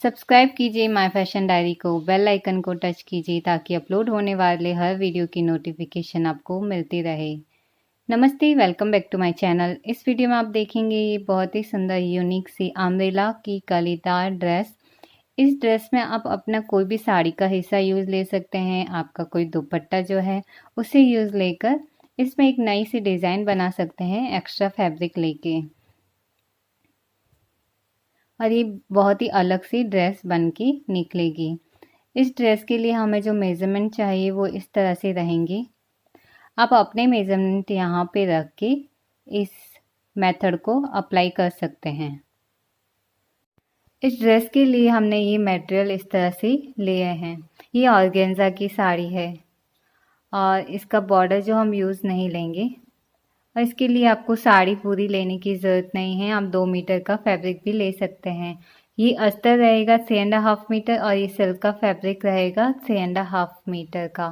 Subscribe कीजिए my fashion diary को, bell icon को टच कीजिए ताकि अपलोड होने वाले हर वीडियो की नोटिफिकेशन आपको मिलती रहे। नमस्ते, welcome back to my channel. इस वीडियो में आप देखेंगे ये बहुत ही सुंदर यूनिक सी अम्ब्रेला की कलीदार ड्रेस। इस ड्रेस में आप अपना कोई भी साड़ी का हिस्सा यूज़ ले सकते हैं, आपका कोई दुपट्टा जो है उसे यूज़ लेकर इसमें एक नई सी डिज़ाइन बना सकते हैं एक्स्ट्रा फैब्रिक लेके। और ये बहुत ही अलग सी ड्रेस बन के निकलेगी। इस ड्रेस के लिए हमें जो मेज़रमेंट चाहिए वो इस तरह से रहेंगे। आप अपने मेज़रमेंट यहाँ पे रख के इस मेथड को अप्लाई कर सकते हैं। इस ड्रेस के लिए हमने ये मटेरियल इस तरह से लिए हैं। ये ऑर्गेन्जा की साड़ी है और इसका बॉर्डर जो हम यूज़ नहीं लेंगे। और इसके लिए आपको साड़ी पूरी लेने की ज़रूरत नहीं है, आप 2 मीटर का फैब्रिक भी ले सकते हैं। ये अस्तर रहेगा 3.5 मीटर और ये सिल्क का फैब्रिक रहेगा 3.5 मीटर का।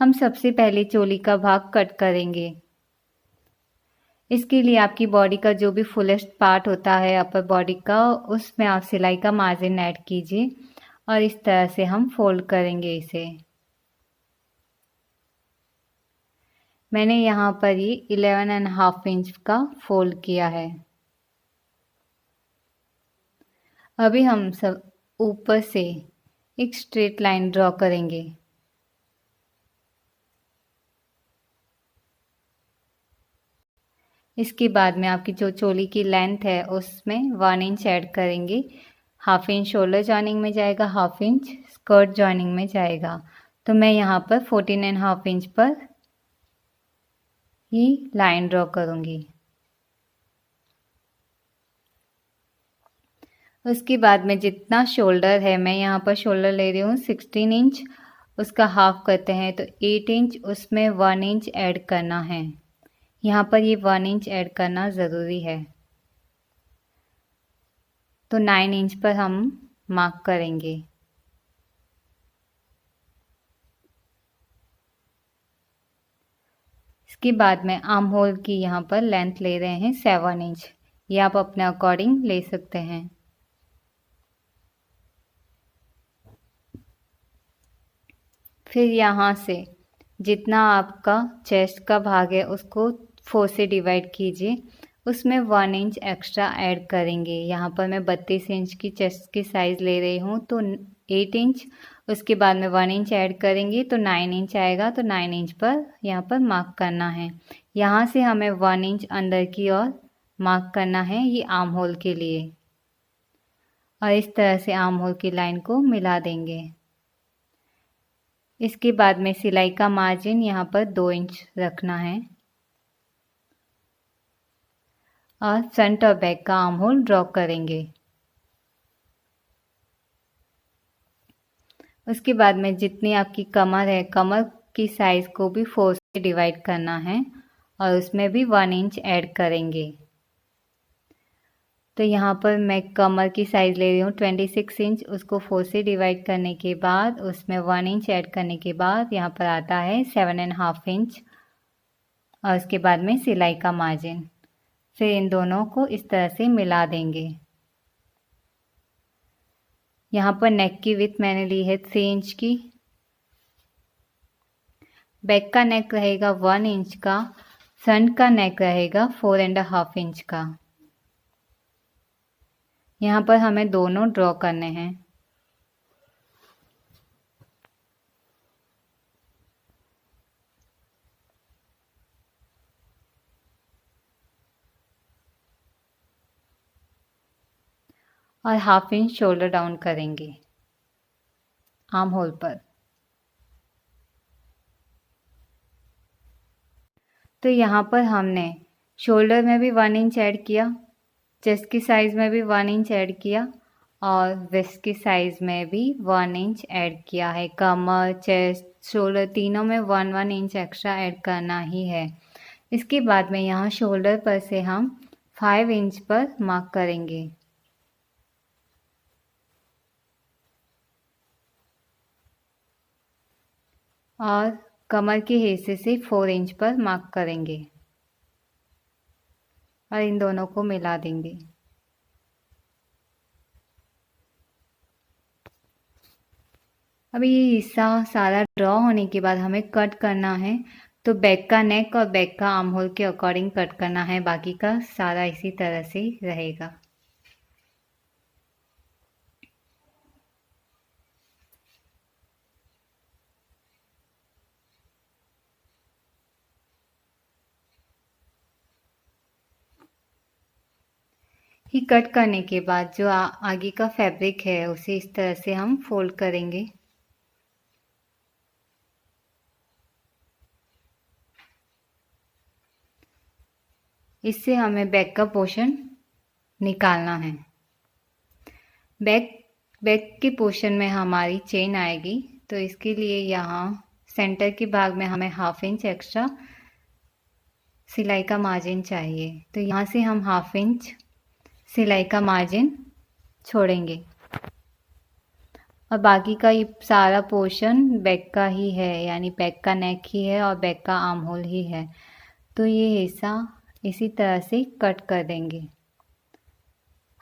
हम सबसे पहले चोली का भाग कट करेंगे। इसके लिए आपकी बॉडी का जो भी फुलेस्ट पार्ट होता है अपर बॉडी का, उसमें आप सिलाई का मार्जिन ऐड कीजिए और इस तरह से हम फोल्ड करेंगे इसे। मैंने यहाँ पर ये 11.5 इंच का फोल्ड किया है। अभी हम सब ऊपर से एक स्ट्रेट लाइन ड्रॉ करेंगे। इसके बाद में आपकी जो चोली की लेंथ है उसमें 1 इंच ऐड करेंगे। 1/2 इंच शोल्डर जॉइनिंग में जाएगा, 1/2 इंच स्कर्ट जॉइनिंग में जाएगा। तो मैं यहाँ पर 14.5 इंच पर ही लाइन ड्रॉ करूँगी। उसके बाद में जितना शोल्डर है, मैं यहाँ पर शोल्डर ले रही हूँ 16 इंच, उसका हाफ करते हैं तो 8 इंच, उसमें 1 इंच ऐड करना है। यहाँ पर ये 1 इंच ऐड करना ज़रूरी है। तो 9 इंच पर हम मार्क करेंगे। इसके बाद में आर्म होल की यहाँ पर लेंथ ले रहे हैं 7 इंच। ये आप अपने अकॉर्डिंग ले सकते हैं। फिर यहाँ से जितना आपका चेस्ट का भाग है उसको 4 से डिवाइड कीजिए, उसमें 1 इंच एक्स्ट्रा ऐड करेंगे। यहाँ पर मैं 32 इंच की चेस्ट की साइज़ ले रही हूँ तो 8 इंच, उसके बाद में 1 इंच ऐड करेंगे तो 9 इंच आएगा। तो 9 इंच पर यहाँ पर मार्क करना है। यहाँ से हमें 1 इंच अंदर की ओर मार्क करना है, ये आर्म होल के लिए। और इस तरह से आर्म होल की लाइन को मिला देंगे। इसके बाद में सिलाई का मार्जिन यहाँ पर 2 इंच रखना है और फ्रंट और बैक का आर्म होल ड्रॉ करेंगे। उसके बाद में जितनी आपकी कमर है, कमर की साइज़ को भी 4 से डिवाइड करना है और उसमें भी 1 इंच ऐड करेंगे। तो यहाँ पर मैं कमर की साइज़ ले रही हूँ 26 इंच, उसको 4 से डिवाइड करने के बाद उसमें 1 इंच ऐड करने के बाद यहाँ पर आता है 7.5 इंच और उसके बाद में सिलाई का मार्जिन। फिर इन दोनों को इस तरह से मिला देंगे। यहाँ पर नेक की विड्थ मैंने ली है 3 इंच की। बैक का नेक रहेगा 1 इंच का, फ्रंट का नेक रहेगा 4.5 इंच का। यहाँ पर हमें दोनों ड्रॉ करने हैं। और 1/2 इंच शोल्डर डाउन करेंगे आर्म होल पर। तो यहाँ पर हमने शोल्डर में भी 1 इंच ऐड किया, चेस्ट की साइज़ में भी 1 इंच ऐड किया और वेस्ट की साइज़ में भी 1 इंच ऐड किया है। कमर, चेस्ट, शोल्डर तीनों में 1-1 इंच एक्स्ट्रा ऐड करना ही है। इसके बाद में यहाँ शोल्डर पर से हम 5 इंच पर मार्क करेंगे और कमर के हिस्से से 4 इंच पर मार्क करेंगे और इन दोनों को मिला देंगे। अभी ये हिस्सा सारा ड्रॉ होने के बाद हमें कट करना है, तो बैक का नेक और बैक का आर्म होल के अकॉर्डिंग कट करना है, बाकी का सारा इसी तरह से रहेगा। ये कट करने के बाद जो आगे का फैब्रिक है उसे इस तरह से हम फोल्ड करेंगे। इससे हमें बैक का पोर्शन निकालना है। बैक बैक के पोर्शन में हमारी चेन आएगी, तो इसके लिए यहाँ सेंटर के भाग में हमें 1/2 इंच एक्स्ट्रा सिलाई का मार्जिन चाहिए। तो यहाँ से हम 1/2 इंच सिलाई का मार्जिन छोड़ेंगे और बाकी का ये सारा पोर्शन बैक का ही है, यानी बैक का नेक ही है और बैक का आर्म होल ही है। तो ये हिस्सा इसी तरह से कट कर देंगे।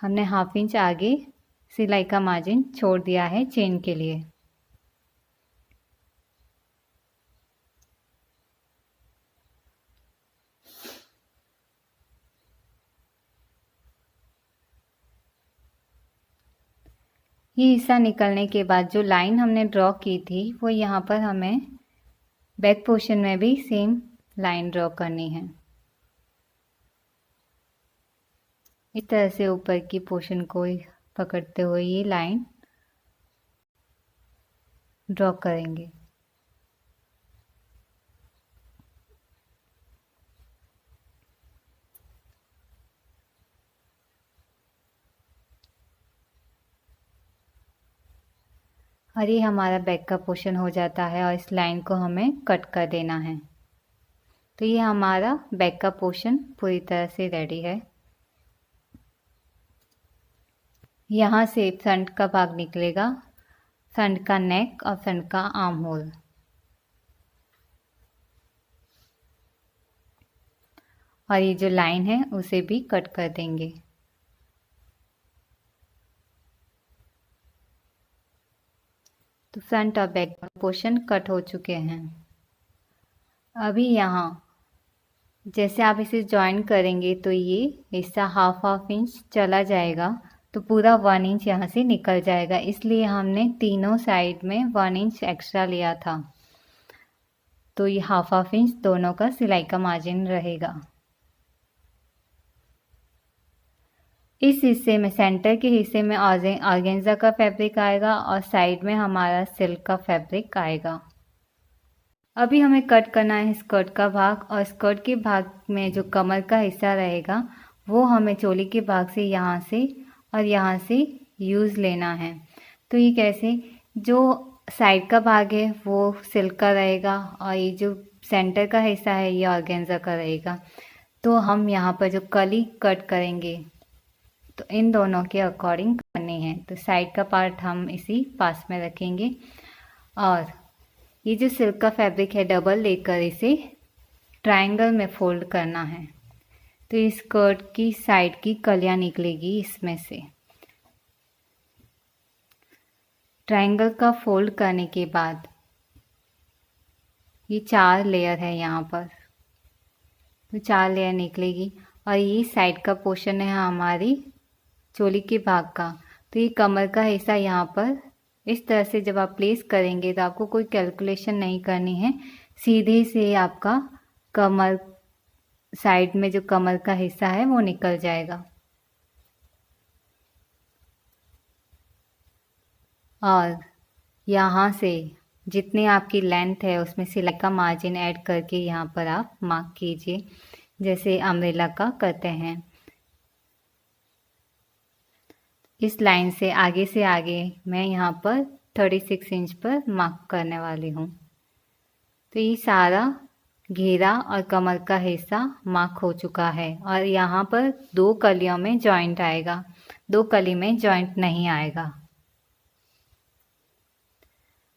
हमने 1/2 इंच आगे सिलाई का मार्जिन छोड़ दिया है चेन के लिए। ये हिस्सा निकलने के बाद जो लाइन हमने ड्रॉ की थी वो यहाँ पर हमें बैक पोर्शन में भी सेम लाइन ड्रॉ करनी है। इस तरह से ऊपर की पोर्शन को पकड़ते हुए ये लाइन ड्रॉ करेंगे। और ये हमारा बैक का पोर्शन हो जाता है और इस लाइन को हमें कट कर देना है। तो ये हमारा बैक का पोर्शन पूरी तरह से रेडी है। यहाँ से फ्रंट का भाग निकलेगा, फ्रंट का नेक और फ्रंट का आर्म होल। और ये जो लाइन है उसे भी कट कर देंगे। तो फ्रंट और बैक पोर्शन कट हो चुके हैं। अभी यहाँ जैसे आप इसे जॉइन करेंगे तो ये हिस्सा 1/2 इंच चला जाएगा, तो पूरा 1 इंच यहाँ से निकल जाएगा। इसलिए हमने तीनों साइड में 1 इंच एक्स्ट्रा लिया था। तो ये 1/2 इंच दोनों का सिलाई का मार्जिन रहेगा। इस हिस्से में सेंटर के हिस्से में ऑर्गेन्जा का फैब्रिक आएगा और साइड में हमारा सिल्क का फैब्रिक आएगा। अभी हमें कट करना है स्कर्ट का भाग, और स्कर्ट के भाग में जो कमर का हिस्सा रहेगा वो हमें चोली के भाग से यहाँ से और यहाँ से यूज़ लेना है। तो ये कैसे, जो साइड का भाग है वो सिल्क का रहेगा और ये जो सेंटर का हिस्सा है ये ऑर्गेन्जा का रहेगा। तो हम यहाँ पर जो कली कट करेंगे तो इन दोनों के अकॉर्डिंग करनी है। तो साइड का पार्ट हम इसी पास में रखेंगे और ये जो सिल्क का फैब्रिक है डबल लेकर इसे ट्रायंगल में फोल्ड करना है। तो इस स्कर्ट की साइड की कलियां निकलेगी इसमें से। ट्रायंगल का फोल्ड करने के बाद ये 4 लेयर है यहाँ पर, तो 4 लेयर निकलेगी और ये साइड का पोर्शन है हमारी चोली के भाग का। तो ये कमर का हिस्सा यहाँ पर इस तरह से जब आप प्लेस करेंगे तो आपको कोई कैलकुलेशन नहीं करनी है, सीधे से आपका कमर साइड में जो कमर का हिस्सा है वो निकल जाएगा। और यहाँ से जितनी आपकी लेंथ है उसमें सिलाई का मार्जिन ऐड करके यहाँ पर आप मार्क कीजिए, जैसे अम्ब्रेला का करते हैं। इस लाइन से आगे मैं यहाँ पर 36 इंच पर मार्क करने वाली हूँ। तो ये सारा घेरा और कमर का हिस्सा मार्क हो चुका है और यहाँ पर 2 कलियों में जॉइंट आएगा, 2 कली में जॉइंट नहीं आएगा।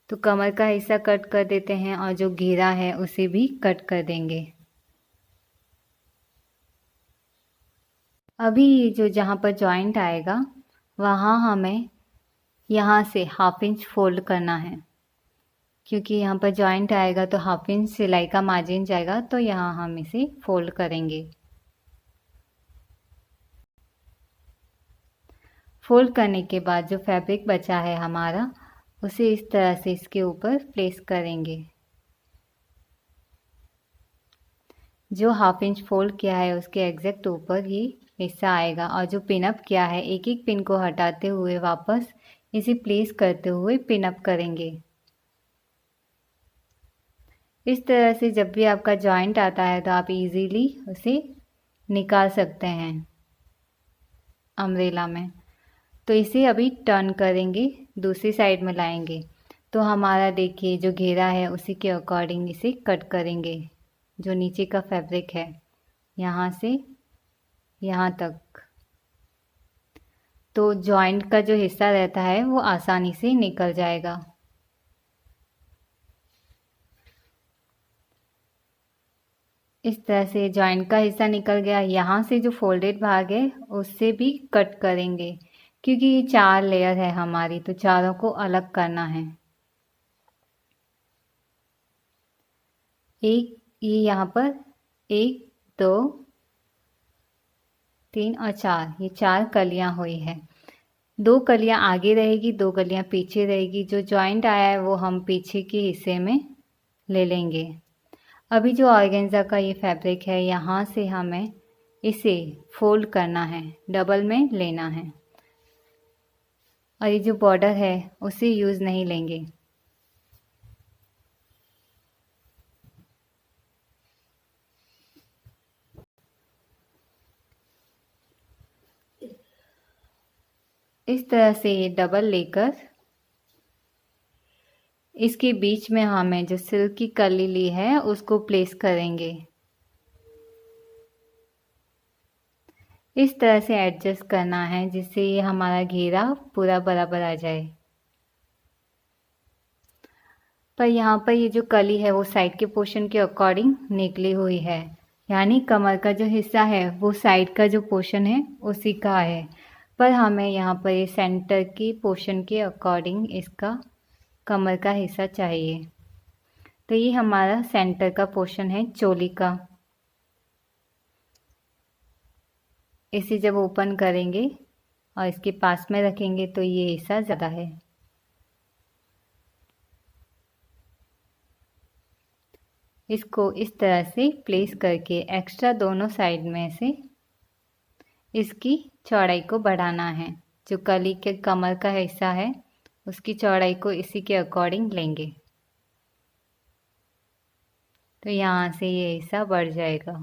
तो कमर का हिस्सा कट कर देते हैं और जो घेरा है उसे भी कट कर देंगे। अभी जो जहाँ पर जॉइंट आएगा वहाँ हमें यहाँ से 1/2 इंच फोल्ड करना है। क्योंकि यहाँ पर जॉइंट आएगा तो 1/2 इंच सिलाई का मार्जिन जाएगा, तो यहाँ हम इसे फोल्ड करेंगे। फोल्ड करने के बाद जो फैब्रिक बचा है हमारा, उसे इस तरह से इसके ऊपर प्लेस करेंगे। जो 1/2 इंच फोल्ड किया है उसके एग्जैक्ट ऊपर ही हिस्सा आएगा, और जो पिन अप किया है एक एक पिन को हटाते हुए वापस इसे प्लेस करते हुए पिन अप करेंगे। इस तरह से जब भी आपका जॉइंट आता है तो आप इजीली उसे निकाल सकते हैं अम्ब्रेला में। तो इसे अभी टर्न करेंगे, दूसरी साइड में लाएंगे। तो हमारा देखिए जो घेरा है उसी के अकॉर्डिंग इसे कट करेंगे। जो नीचे का फैब्रिक है यहाँ से यहाँ तक, तो जॉइंट का जो हिस्सा रहता है वो आसानी से निकल जाएगा। इस तरह से जॉइंट का हिस्सा निकल गया। यहाँ से जो फोल्डेड भाग है उससे भी कट करेंगे, क्योंकि ये 4 लेयर है हमारी, तो चारों को अलग करना है। एक ये यहाँ पर 1 2 3 और 4, ये 4 कलियां हुई है। 2 कलियां आगे रहेगी, 2 कलियां पीछे रहेगी। जो जॉइंट आया है वो हम पीछे के हिस्से में ले लेंगे। अभी जो ऑर्गेन्जा का ये फैब्रिक है, यहाँ से हमें इसे फोल्ड करना है, डबल में लेना है, और ये जो बॉर्डर है उसे यूज़ नहीं लेंगे। इस तरह से ये डबल लेकर इसके बीच में हमें जो सिल्क की कली ली है उसको प्लेस करेंगे। इस तरह से एडजस्ट करना है जिससे ये हमारा घेरा पूरा बराबर आ जाए। पर यहाँ पर ये जो कली है वो साइड के पोर्शन के अकॉर्डिंग निकली हुई है, यानी कमर का जो हिस्सा है वो साइड का जो पोर्शन है उसी का है। पर हमें यहाँ पर ये सेंटर की पोर्शन के अकॉर्डिंग इसका कमर का हिस्सा चाहिए। तो ये हमारा सेंटर का पोर्शन है चोली का। इसे जब ओपन करेंगे और इसके पास में रखेंगे तो ये हिस्सा ज़्यादा है। इसको इस तरह से प्लेस करके एक्स्ट्रा दोनों साइड में से इसकी चौड़ाई को बढ़ाना है। जो कली के कमर का हिस्सा है उसकी चौड़ाई को इसी के अकॉर्डिंग लेंगे, तो यहाँ से ये हिस्सा बढ़ जाएगा।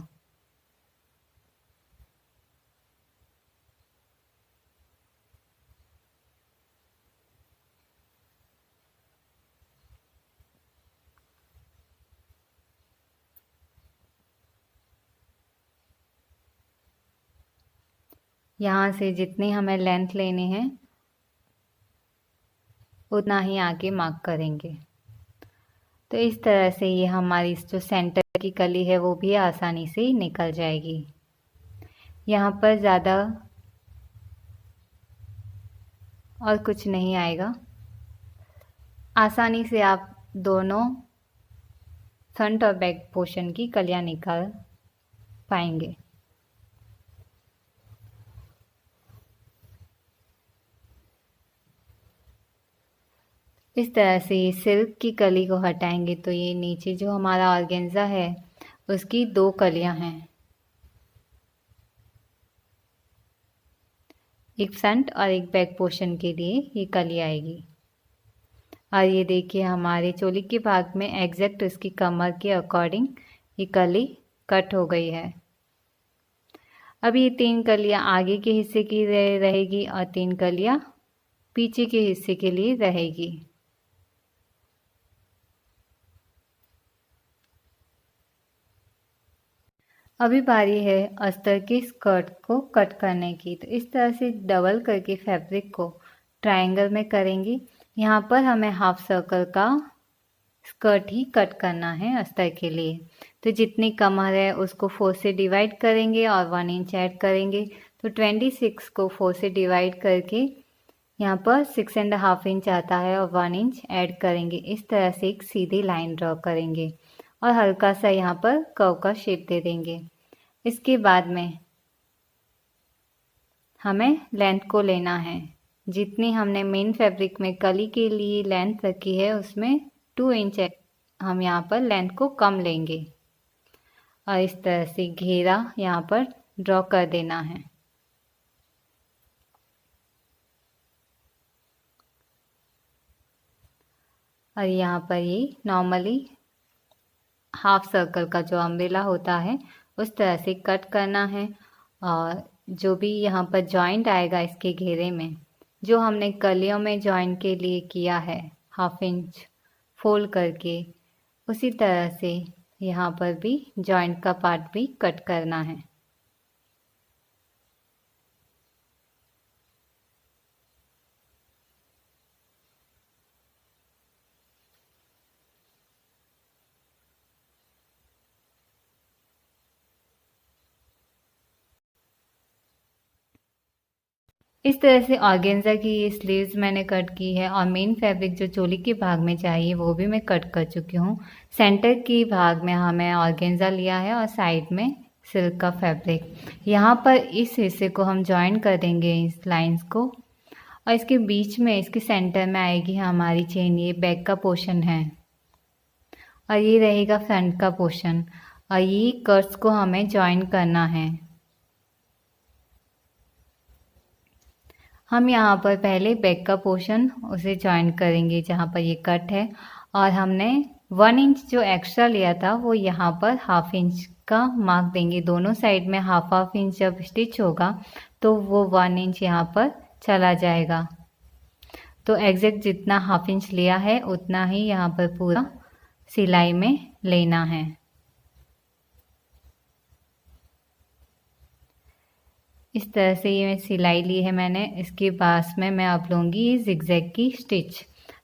यहाँ से जितनी हमें लेंथ लेनी है उतना ही आगे मार्क करेंगे। तो इस तरह से ये हमारी जो सेंटर की कली है वो भी आसानी से निकल जाएगी। यहाँ पर ज़्यादा और कुछ नहीं आएगा, आसानी से आप दोनों फ्रंट और बैक पोर्शन की कलियाँ निकाल पाएंगे। इस तरह से सिल्क की कली को हटाएंगे तो ये नीचे जो हमारा ऑर्गेन्जा है उसकी 2 कलियां हैं, एक फ्रंट और एक बैक पोर्शन के लिए ये कली आएगी। और ये देखिए हमारे चोली के भाग में एग्जैक्ट उसकी कमर के अकॉर्डिंग ये कली कट हो गई है। अब ये 3 कलियां आगे के हिस्से की रहेगी और 3 कलियां पीछे के हिस्से के लिए रहेगी। अभी बारी है अस्तर के स्कर्ट को कट करने की। तो इस तरह से डबल करके फैब्रिक को ट्रायंगल में करेंगे। यहाँ पर हमें हाफ सर्कल का स्कर्ट ही कट करना है अस्तर के लिए। तो जितनी कमर है उसको 4 से डिवाइड करेंगे और 1 इंच ऐड करेंगे। तो 26 को 4 से डिवाइड करके यहाँ पर 6.5 इंच आता है और 1 इंच ऐड करेंगे। इस तरह से एक सीधी लाइन ड्रॉ करेंगे और हल्का सा यहाँ पर कर्व का शेप दे देंगे। इसके बाद में हमें लेंथ को लेना है, जितनी हमने मेन फैब्रिक में कली के लिए लेंथ रखी है उसमें 2 इंच हम यहाँ पर लेंथ को कम लेंगे और इस तरह से घेरा यहाँ पर ड्रॉ कर देना है। और यहाँ पर ये नॉर्मली हाफ सर्कल का जो अम्ब्रेला होता है उस तरह से कट करना है। और जो भी यहाँ पर जॉइंट आएगा इसके घेरे में, जो हमने कलियों में जॉइंट के लिए किया है 1/2 इंच फोल्ड करके, उसी तरह से यहाँ पर भी जॉइंट का पार्ट भी कट करना है। इस तरह से ऑर्गेन्जा की ये स्लीव्स मैंने कट की है और मेन फैब्रिक जो चोली के भाग में चाहिए वो भी मैं कट कर चुकी हूँ। सेंटर के भाग में हमें ऑर्गेन्जा लिया है और साइड में सिल्क का फैब्रिक। यहाँ पर इस हिस्से को हम जॉइन कर देंगे इस लाइंस को और इसके बीच में इसके सेंटर में आएगी हमारी चेन। ये बैक का पोर्शन है और ये रहेगा फ्रंट का पोर्शन और ये कर्व्स को हमें जॉइन करना है। हम यहाँ पर पहले बैक का पोर्शन उसे जॉइन करेंगे जहाँ पर ये कट है और हमने 1 इंच जो एक्स्ट्रा लिया था वो यहाँ पर 1/2 इंच का मार्क देंगे। दोनों साइड में 1/2 इंच जब स्टिच होगा तो वो 1 इंच यहाँ पर चला जाएगा। तो एग्जैक्ट जितना 1/2 इंच लिया है उतना ही यहाँ पर पूरा सिलाई में लेना है। इस तरह से ये सिलाई ली है मैंने। इसके पास में मैं अब लूँगी ये जिगजैग की स्टिच।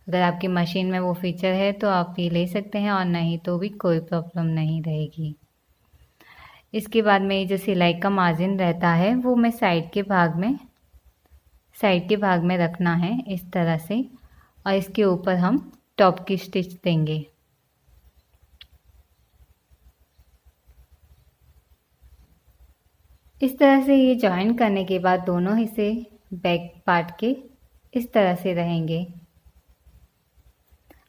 अगर आपकी मशीन में वो फीचर है तो आप ये ले सकते हैं और नहीं तो भी कोई प्रॉब्लम नहीं रहेगी। इसके बाद में ये जो सिलाई का मार्जिन रहता है वो मैं साइड के भाग में रखना है इस तरह से और इसके ऊपर हम टॉप की स्टिच देंगे। इस तरह से ये जॉइन करने के बाद दोनों हिस्से बैक पार्ट के इस तरह से रहेंगे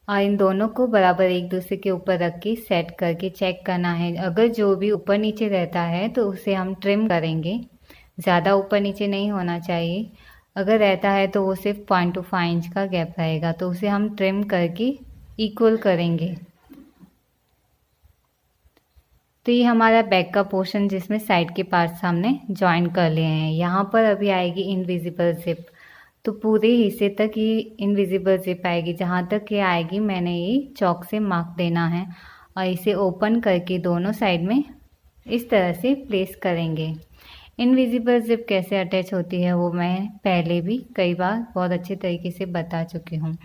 और इन दोनों को बराबर एक दूसरे के ऊपर रख के सेट करके चेक करना है। अगर जो भी ऊपर नीचे रहता है तो उसे हम ट्रिम करेंगे। ज़्यादा ऊपर नीचे नहीं होना चाहिए। अगर रहता है तो वो सिर्फ 0.25 इंच का गैप रहेगा, तो उसे हम ट्रिम करके इक्वल करेंगे। तो ये हमारा बैक का पोर्शन जिसमें साइड के पार्ट्स हमने जॉइन कर लिए हैं। यहाँ पर अभी आएगी इनविजिबल जिप। तो पूरे हिस्से तक ये इनविजिबल जिप आएगी। जहाँ तक ये आएगी मैंने ये चॉक से मार्क देना है और इसे ओपन करके दोनों साइड में इस तरह से प्लेस करेंगे। इनविजिबल जिप कैसे अटैच होती है वो मैं पहले भी कई बार बहुत अच्छे तरीके से बता चुकी हूँ।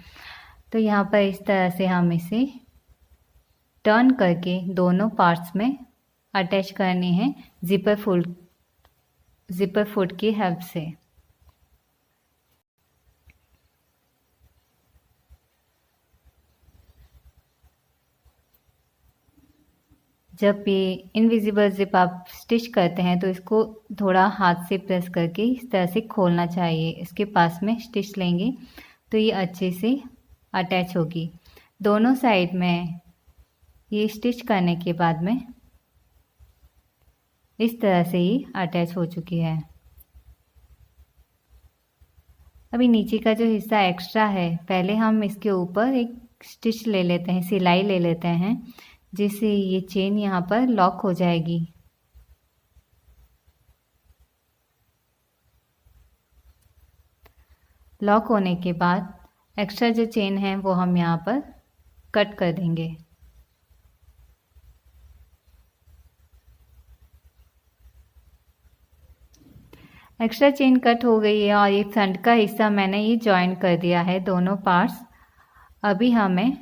तो यहाँ पर इस तरह से हम इसे टर्न करके दोनों पार्ट्स में अटैच करनी है जिपर फुट की हेल्प से। जब ये इनविजिबल जिप आप स्टिच करते हैं तो इसको थोड़ा हाथ से प्रेस करके इस तरह से खोलना चाहिए। इसके पास में स्टिच लेंगे तो ये अच्छे से अटैच होगी। दोनों साइड में ये स्टिच करने के बाद में इस तरह से ही अटैच हो चुकी है। अभी नीचे का जो हिस्सा एक्स्ट्रा है पहले हम इसके ऊपर एक स्टिच ले लेते हैं, सिलाई ले लेते हैं, जिससे ये चेन यहाँ पर लॉक हो जाएगी। लॉक होने के बाद एक्स्ट्रा जो चेन है वो हम यहाँ पर कट कर देंगे। एक्स्ट्रा चेन कट हो गई है और ये फ्रंट का हिस्सा मैंने ये जॉइन कर दिया है दोनों पार्ट्स। अभी हमें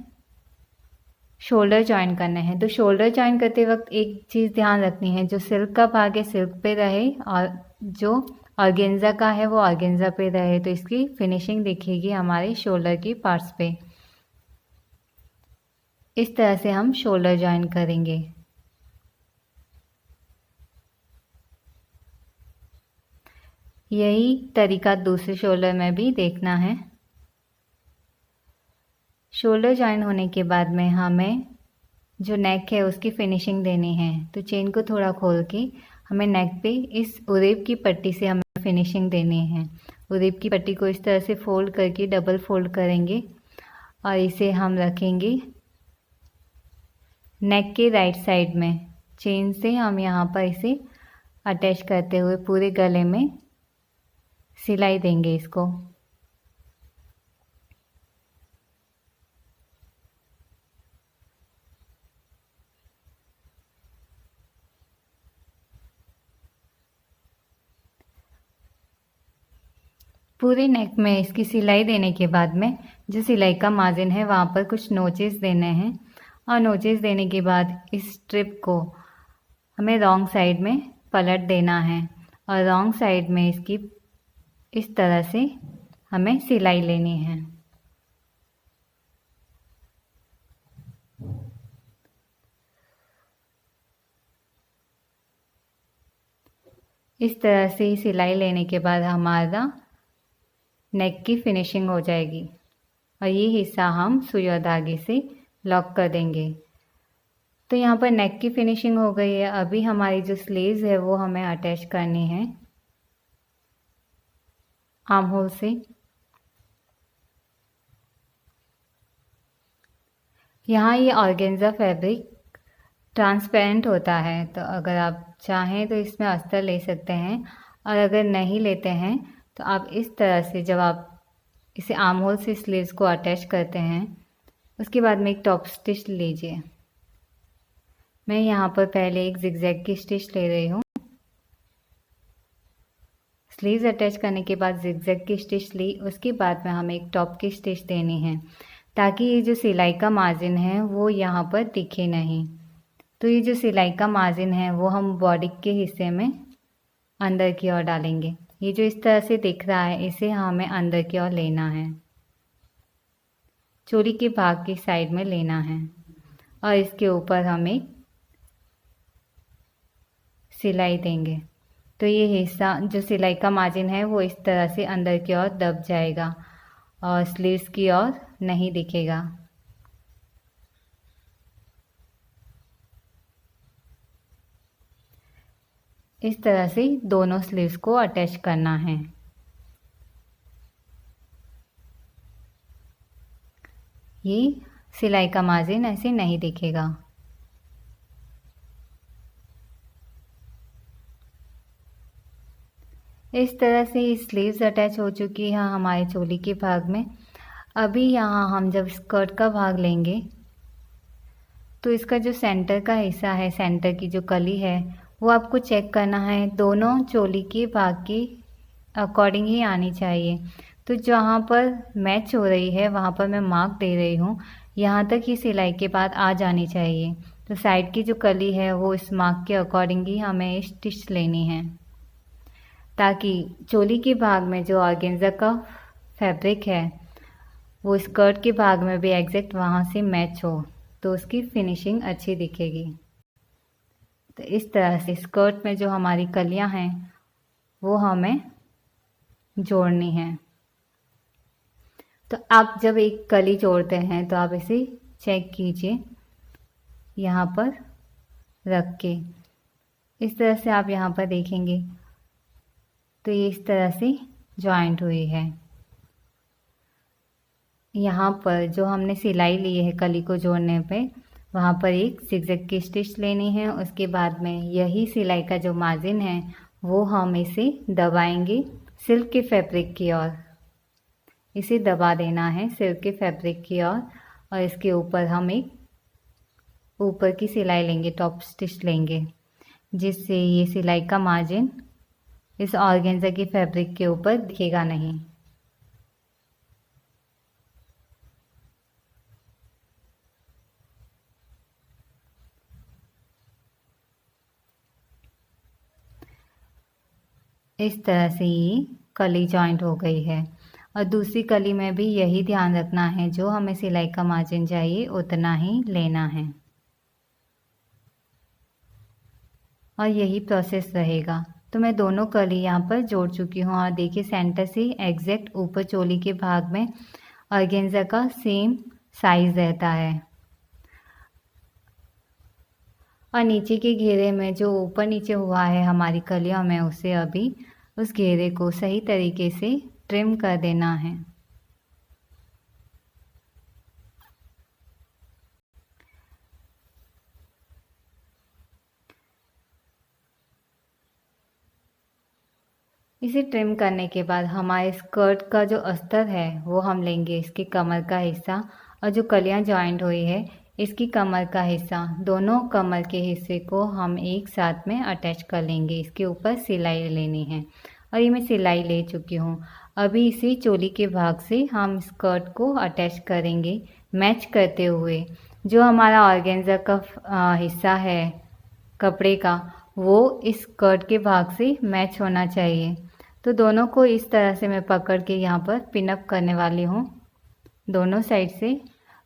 शोल्डर जॉइन करने हैं। तो शोल्डर जॉइन करते वक्त एक चीज़ ध्यान रखनी है, जो सिल्क का भाग है सिल्क पे रहे और जो ऑर्गेन्जा का है वो ऑर्गेन्जा पे रहे, तो इसकी फिनिशिंग दिखेगी हमारे शोल्डर की पार्ट्स पे। इस तरह से हम शोल्डर जॉइन करेंगे। यही तरीका दूसरे शोल्डर में भी देखना है। शोल्डर जॉइन होने के बाद में हमें जो नेक है उसकी फिनिशिंग देनी है, तो चेन को थोड़ा खोल के हमें नेक पे इस उरेब की पट्टी से हमें फिनिशिंग देनी है। उरेब की पट्टी को इस तरह से फोल्ड करके डबल फोल्ड करेंगे और इसे हम रखेंगे नेक के राइट साइड में। चेन से हम यहाँ पर इसे अटैच करते हुए पूरे गले में सिलाई देंगे इसको। पूरे नेक में इसकी सिलाई देने के बाद में जो सिलाई का मार्जिन है वहाँ पर कुछ नोचेस देने हैं, और नोचेस देने के बाद इस स्ट्रिप को हमें रॉन्ग साइड में पलट देना है और रॉन्ग साइड में इसकी इस तरह से हमें सिलाई लेनी है। इस तरह से सिलाई लेने के बाद हमारा नेक की फिनिशिंग हो जाएगी और ये हिस्सा हम सुई और धागे से लॉक कर देंगे। तो यहाँ पर नेक की फिनिशिंग हो गई है। अभी हमारी जो स्लीव्स है वो हमें अटैच करनी है आर्म होल से। यहाँ ये ऑर्गेन्जा फैब्रिक ट्रांसपेरेंट होता है, तो अगर आप चाहें तो इसमें अस्तर ले सकते हैं, और अगर नहीं लेते हैं तो आप इस तरह से जब आप इसे आर्म होल से स्लीव्स को अटैच करते हैं उसके बाद में एक टॉप स्टिच लीजिए। मैं यहाँ पर पहले एक जिगजैग की स्टिच ले रही हूँ। स्लीव्स अटैच करने के बाद जिगजैग की स्टिच ली, उसके बाद में हमें एक टॉप की स्टिच देनी है ताकि ये जो सिलाई का मार्जिन है वो यहाँ पर दिखे नहीं। तो ये जो सिलाई का मार्जिन है वो हम बॉडी के हिस्से में अंदर की ओर डालेंगे। ये जो इस तरह से दिख रहा है इसे हमें अंदर की ओर लेना है, चोली के भाग की साइड में लेना है, और इसके ऊपर हम एक सिलाई देंगे। तो ये हिस्सा जो सिलाई का मार्जिन है वो इस तरह से अंदर की ओर दब जाएगा और स्लीव्स की ओर नहीं दिखेगा। इस तरह से दोनों स्लीव्स को अटैच करना है। ये सिलाई का मार्जिन ऐसे नहीं दिखेगा। इस तरह से स्लीव्स अटैच हो चुकी है हमारे चोली के भाग में। अभी यहाँ हम जब स्कर्ट का भाग लेंगे तो इसका जो सेंटर का हिस्सा है, सेंटर की जो कली है वो आपको चेक करना है, दोनों चोली के भाग के अकॉर्डिंग ही आनी चाहिए। तो जहाँ पर मैच हो रही है वहाँ पर मैं मार्क दे रही हूँ, यहाँ तक ही सिलाई के बाद आ जानी चाहिए। तो साइड की जो कली है वो इस मार्क के अकॉर्डिंग ही हमें स्टिच लेनी है ताकि चोली के भाग में जो ऑर्गेन्जा का फैब्रिक है वो स्कर्ट के भाग में भी एग्जैक्ट वहाँ से मैच हो, तो उसकी फिनिशिंग अच्छी दिखेगी। तो इस तरह से स्कर्ट में जो हमारी कलियां हैं वो हमें जोड़नी है। तो आप जब एक कली जोड़ते हैं तो आप इसे चेक कीजिए, यहाँ पर रख के इस तरह से आप यहाँ पर देखेंगे तो ये इस तरह से जॉइंट हुई है। यहाँ पर जो हमने सिलाई ली है कली को जोड़ने पे वहाँ पर एक जिगजैग की स्टिच लेनी है। उसके बाद में यही सिलाई का जो मार्जिन है वो हम इसे दबाएंगे सिल्क के फैब्रिक की ओर। इसे दबा देना है सिल्क के फैब्रिक की ओर, और इसके ऊपर हम एक ऊपर की सिलाई लेंगे, टॉप स्टिच लेंगे, जिससे ये सिलाई का मार्जिन इस ऑर्गेन्जा के फैब्रिक के ऊपर दिखेगा नहीं। इस तरह से ये कली जॉइंट हो गई है। और दूसरी कली में भी यही ध्यान रखना है, जो हमें सिलाई का मार्जिन चाहिए उतना ही लेना है और यही प्रोसेस रहेगा। तो मैं दोनों कली यहाँ पर जोड़ चुकी हूँ और देखिए सेंटर से एग्जैक्ट ऊपर चोली के भाग में ऑर्गेन्जा का सेम साइज रहता है और नीचे के घेरे में जो ऊपर नीचे हुआ है हमारी कलियों में, उसे अभी उस घेरे को सही तरीके से ट्रिम कर देना है। इसे ट्रिम करने के बाद हमारे स्कर्ट का जो अस्तर है वो हम लेंगे, इसकी कमर का हिस्सा, और जो कलियां जॉइंट हुई है इसकी कमर का हिस्सा, दोनों कमर के हिस्से को हम एक साथ में अटैच कर लेंगे। इसके ऊपर सिलाई लेनी है और ये मैं सिलाई ले चुकी हूँ। अभी इसे चोली के भाग से हम स्कर्ट को अटैच करेंगे मैच करते हुए। जो हमारा ऑर्गेन्जा का हिस्सा है कपड़े का, वो इस स्कर्ट के भाग से मैच होना चाहिए। तो दोनों को इस तरह से मैं पकड़ के यहाँ पर पिन अप करने वाली हूँ दोनों साइड से।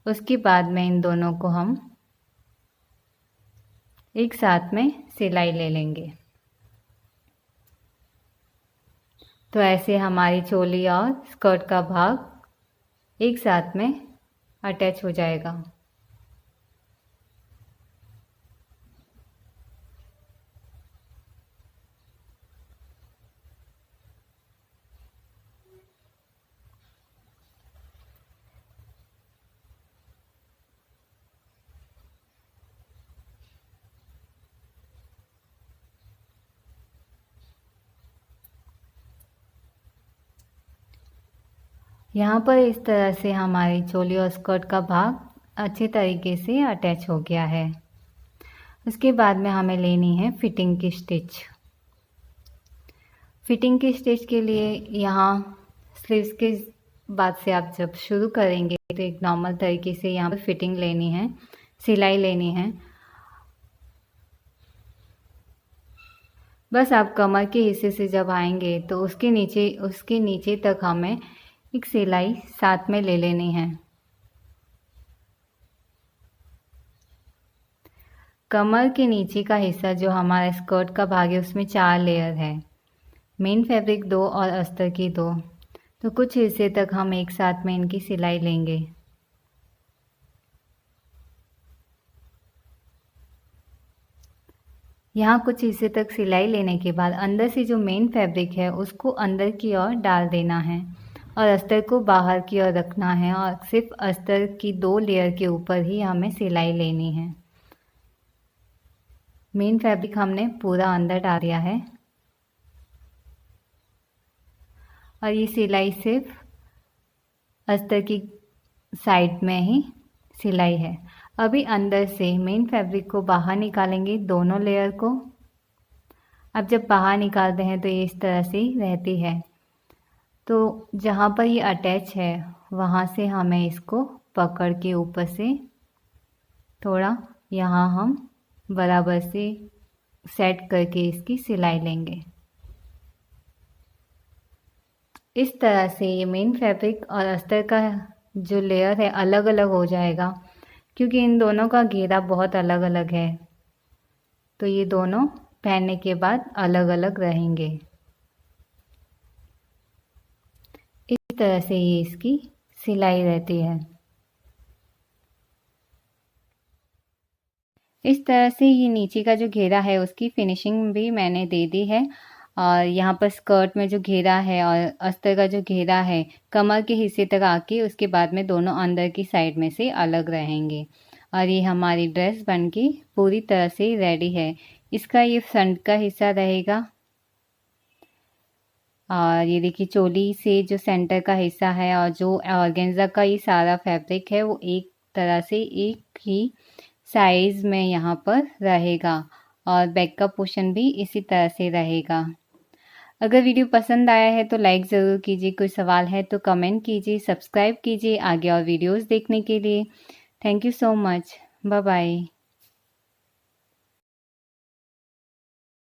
उसके बाद में इन दोनों को हम एक साथ में सिलाई ले लेंगे। तो ऐसे हमारी चोली और स्कर्ट का भाग एक साथ में अटैच हो जाएगा। यहाँ पर इस तरह से हमारी चोली और स्कर्ट का भाग अच्छे तरीके से अटैच हो गया है। उसके बाद में हमें लेनी है फिटिंग की स्टिच। फिटिंग की स्टिच के लिए यहाँ स्लीव्स के बाद से आप जब शुरू करेंगे तो एक नॉर्मल तरीके से यहाँ पर फिटिंग लेनी है, सिलाई लेनी है। बस आप कमर के हिस्से से जब आएंगे तो उसके नीचे तक हमें एक सिलाई साथ में ले लेनी है। कमर के नीचे का हिस्सा जो हमारा स्कर्ट का भाग है उसमें 4 लेयर है, मेन फैब्रिक 2 और अस्तर की 2। तो कुछ हिस्से तक हम एक साथ में इनकी सिलाई लेंगे। यहाँ कुछ हिस्से तक सिलाई लेने के बाद अंदर से जो मेन फैब्रिक है उसको अंदर की ओर डाल देना है और अस्तर को बाहर की ओर रखना है और सिर्फ अस्तर की 2 लेयर के ऊपर ही हमें सिलाई लेनी है। मेन फैब्रिक हमने पूरा अंदर डाल दिया है और ये सिलाई सिर्फ अस्तर की साइड में ही सिलाई है। अभी अंदर से मेन फैब्रिक को बाहर निकालेंगे, दोनों लेयर को। अब जब बाहर निकालते हैं तो ये इस तरह से रहती है। तो जहाँ पर ये अटैच है वहाँ से हमें इसको पकड़ के ऊपर से थोड़ा यहाँ हम बराबर से सेट करके इसकी सिलाई लेंगे। इस तरह से ये मेन फैब्रिक और अस्तर का जो लेयर है अलग अलग हो जाएगा, क्योंकि इन दोनों का घेरा बहुत अलग अलग है। तो ये दोनों पहनने के बाद अलग अलग रहेंगे। इस तरह से ये इसकी सिलाई रहती है। इस तरह से ये नीचे का जो घेरा है उसकी फिनिशिंग भी मैंने दे दी है। और यहाँ पर स्कर्ट में जो घेरा है और अस्तर का जो घेरा है कमर के हिस्से तक आके उसके बाद में दोनों अंदर की साइड में से अलग रहेंगे। और ये हमारी ड्रेस बनके पूरी तरह से रेडी है। इसका ये फ्रंट का हिस्सा रहेगा और ये देखिए चोली से जो सेंटर का हिस्सा है और जो ऑर्गेन्जा का ये सारा फैब्रिक है वो एक तरह से एक ही साइज़ में यहाँ पर रहेगा और बैक का पोर्शन भी इसी तरह से रहेगा। अगर वीडियो पसंद आया है तो लाइक ज़रूर कीजिए, कोई सवाल है तो कमेंट कीजिए, सब्सक्राइब कीजिए आगे और वीडियोस देखने के लिए। Thank you so much, bye bye.